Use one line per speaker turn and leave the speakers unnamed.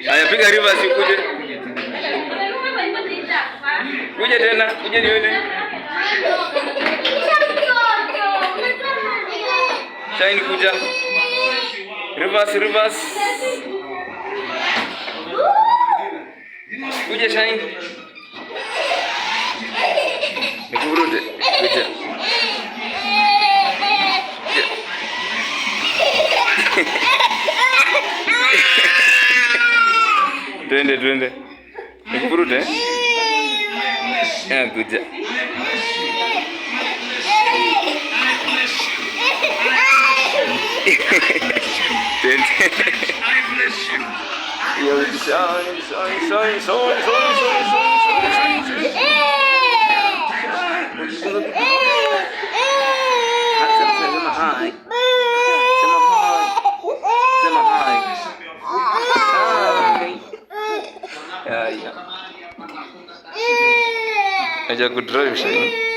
Haya, piga reverse ukuje. Kuja tena, kuja nione. Shine kuja. Reverse. Kuja Shine. Nikuvurude. Kuja. Twende. Nikuvurude. Kuja. Yo, shine. Sema hi. Aja kudrive Shine.